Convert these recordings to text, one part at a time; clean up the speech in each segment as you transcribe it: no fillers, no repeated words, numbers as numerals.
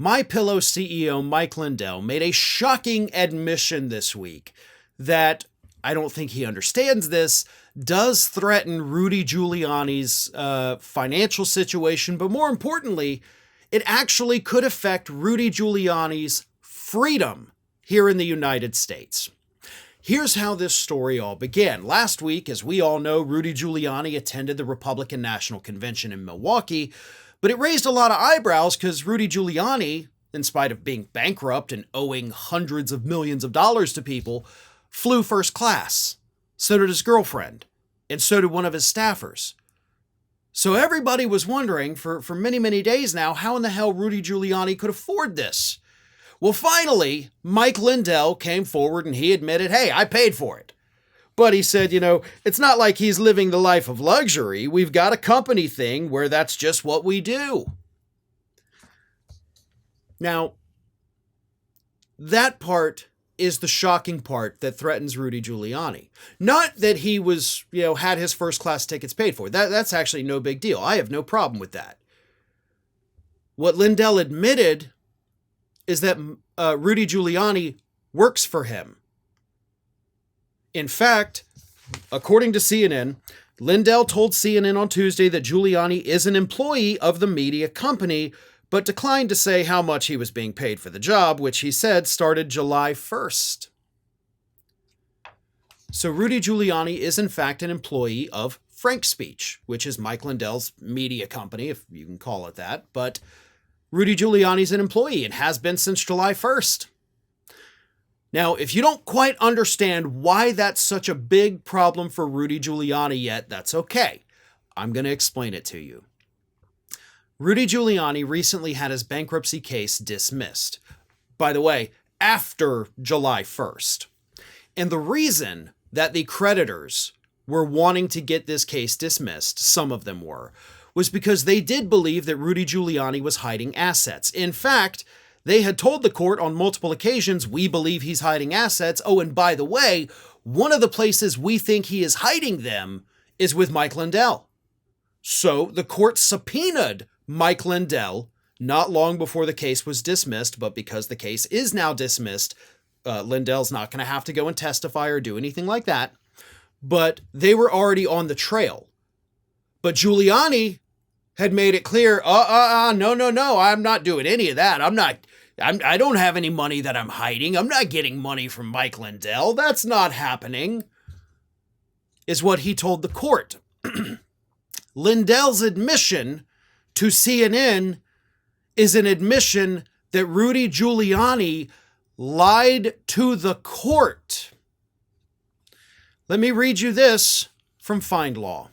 MyPillow CEO Mike Lindell made a shocking admission this week that, I don't think he understands this, does threaten Rudy Giuliani's financial situation, but more importantly, it actually could affect Rudy Giuliani's freedom here in the United States. Here's how this story all began. Last week, as we all know, Rudy Giuliani attended the Republican National Convention in Milwaukee, but it raised a lot of eyebrows because Rudy Giuliani, in spite of being bankrupt and owing hundreds of millions of dollars to people, flew first class. So did his girlfriend, and so did one of his staffers. So everybody was wondering for many, many days now, how in the hell Rudy Giuliani could afford this? Well, finally, Mike Lindell came forward and he admitted, hey, I paid for it. But he said, it's not like he's living the life of luxury. We've got a company thing where that's just what we do. Now, that part is the shocking part that threatens Rudy Giuliani. Not that he was, had his first class tickets paid for. That's actually no big deal. I have no problem with that. What Lindell admitted is that Rudy Giuliani works for him. In fact, according to CNN, Lindell told CNN on Tuesday that Giuliani is an employee of the media company, but declined to say how much he was being paid for the job, which he said started July 1st. So Rudy Giuliani is in fact an employee of Frank Speech, which is Mike Lindell's media company, if you can call it that. But Rudy Giuliani's an employee and has been since July 1st. Now, if you don't quite understand why that's such a big problem for Rudy Giuliani yet, that's okay. I'm going to explain it to you. Rudy Giuliani recently had his bankruptcy case dismissed. By the way, after July 1st. And the reason that the creditors were wanting to get this case dismissed, some of them were, was because they did believe that Rudy Giuliani was hiding assets. In fact, they had told the court on multiple occasions, we believe he's hiding assets. Oh, and by the way, one of the places we think he is hiding them is with Mike Lindell. So the court subpoenaed Mike Lindell not long before the case was dismissed, but because the case is now dismissed, Lindell's not going to have to go and testify or do anything like that. But they were already on the trail. But Giuliani had made it clear, no, I'm not doing any of that. I don't have any money that I'm hiding. I'm not getting money from Mike Lindell. That's not happening, is what he told the court. Lindell's admission to CNN is an admission that Rudy Giuliani lied to the court. Let me read you this from FindLaw.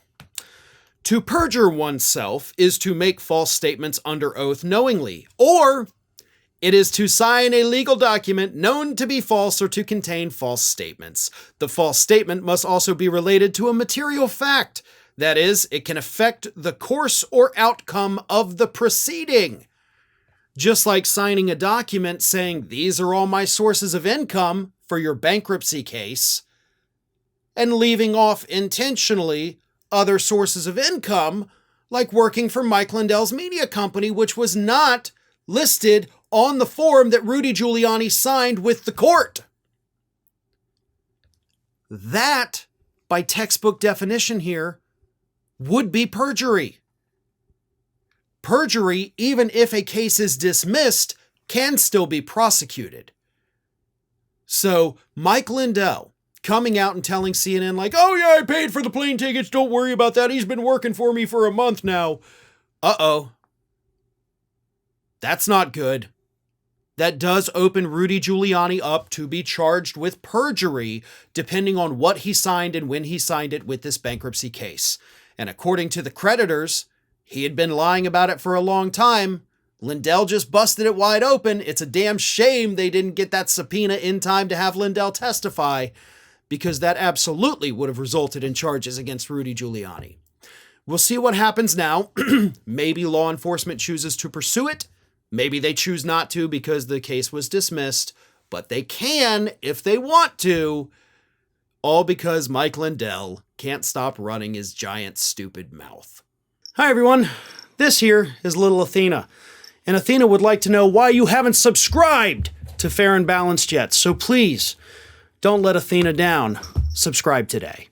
To perjure oneself is to make false statements under oath knowingly, or it is to sign a legal document known to be false or to contain false statements. The false statement must also be related to a material fact. That is, it can affect the course or outcome of the proceeding. Just like signing a document saying, these are all my sources of income for your bankruptcy case, and leaving off intentionally other sources of income, like working for Mike Lindell's media company, which was not listed on the form that Rudy Giuliani signed with the court. That, by textbook definition here, would be perjury. Perjury, even if a case is dismissed, can still be prosecuted. So, Mike Lindell coming out and telling CNN like, oh yeah, I paid for the plane tickets, don't worry about that, he's been working for me for a month now. Uh-oh. That's not good. That does open Rudy Giuliani up to be charged with perjury, depending on what he signed and when he signed it with this bankruptcy case. And according to the creditors, he had been lying about it for a long time. Lindell just busted it wide open. It's a damn shame they didn't get that subpoena in time to have Lindell testify, because that absolutely would have resulted in charges against Rudy Giuliani. We'll see what happens now. Maybe law enforcement chooses to pursue it. Maybe they choose not to because the case was dismissed, but they can if they want to, all because Mike Lindell can't stop running his giant stupid mouth. Hi everyone, this here is little Athena, And Athena would like to know why you haven't subscribed to Fair and Balanced yet. So please, don't let Athena down. Subscribe today.